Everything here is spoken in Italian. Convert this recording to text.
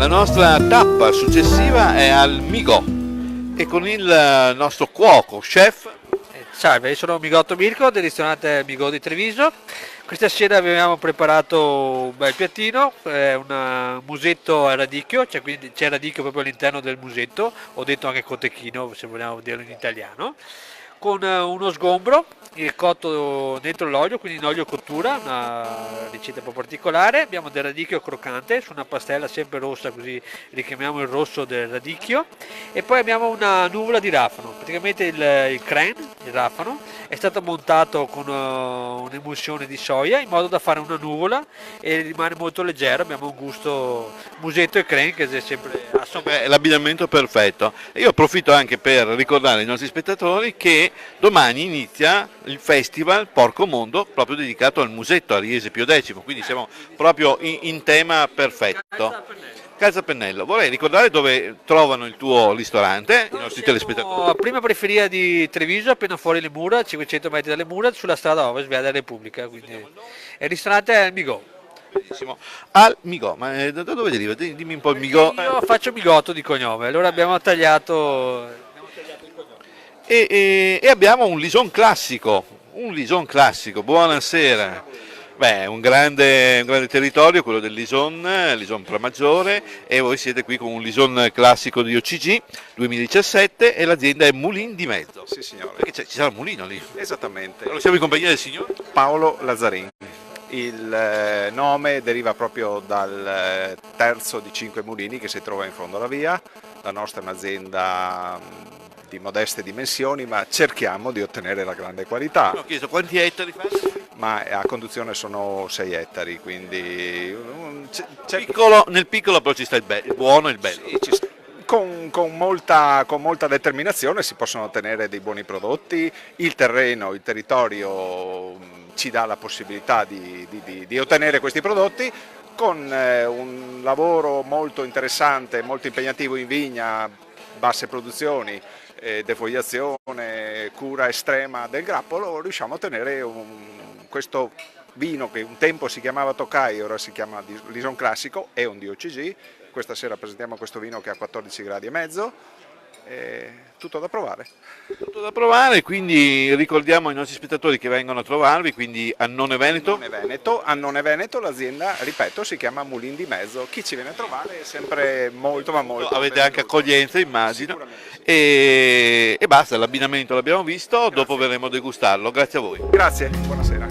la nostra tappa successiva è al Migò e con il nostro cuoco, chef. Salve, io sono Migotto Mirko del ristorante Migò di Treviso. Questa sera abbiamo preparato un bel piattino, un musetto a radicchio, cioè quindi c'è radicchio proprio all'interno del musetto, ho detto anche cotechino se vogliamo dirlo in italiano, con uno sgombro cotto dentro l'olio, quindi in olio cottura, una ricetta un po' particolare. Abbiamo del radicchio croccante su una pastella sempre rossa, così richiamiamo il rosso del radicchio, e poi abbiamo una nuvola di rafano, praticamente il crème, il rafano, è stato montato con un'emulsione di soia in modo da fare una nuvola e rimane molto leggero. Abbiamo un gusto musetto e crème che è sempre Beh, l'abbinamento perfetto. E io approfitto anche per ricordare ai nostri spettatori che domani inizia il festival Porco Mondo proprio dedicato al musetto a Riese Pio X, quindi siamo proprio in tema perfetto. Calza Pennello, vorrei ricordare dove trovano il tuo ristorante, i nostri telespettatori. a prima periferia di Treviso, appena fuori le mura, 500 metri dalle mura, sulla strada ovest, via della Repubblica. Quindi. E il ristorante è il Migò. Benissimo. Al Migò, ma da dove deriva? Dimmi un po' il Migò. Io faccio Migotto di cognome, allora abbiamo tagliato il cognome. E abbiamo un Lison classico, buonasera. Beh, un grande territorio, quello del Lison Pramaggiore, e voi siete qui con un Lison classico di OCG 2017 e l'azienda è Mulin di Mezzo. Sì, signore. Perché ci sarà un mulino lì. Esattamente. Allora siamo in compagnia del signor? Paolo Lazzarin. Il nome deriva proprio dal terzo di 5 mulini che si trova in fondo alla via. La nostra è un'azienda di modeste dimensioni, ma cerchiamo di ottenere la grande qualità. Ho chiesto quanti ettari fa? Ma a conduzione sono 6 ettari, quindi Nel piccolo però ci sta il buono e il bello. sì, con molta determinazione si possono ottenere dei buoni prodotti. Il terreno, il territorio ci dà la possibilità di ottenere questi prodotti con un lavoro molto interessante, molto impegnativo in vigna, basse produzioni, defogliazione, cura estrema del grappolo. Riusciamo a ottenere questo vino che un tempo si chiamava Tokai, ora si chiama Lison Classico, è un DOCG. Questa sera presentiamo questo vino che ha 14 gradi e mezzo, tutto da provare. Tutto da provare, quindi ricordiamo ai nostri spettatori che vengono a trovarvi, quindi Annone Veneto. Annone Veneto, l'azienda, ripeto, si chiama Mulin di Mezzo. Chi ci viene a trovare è sempre molto ma molto Avete benvenuto. anche accoglienza, immagino. Sicuramente. E basta, l'abbinamento l'abbiamo visto, dopo verremo a degustarlo. Grazie a voi. Grazie, buonasera.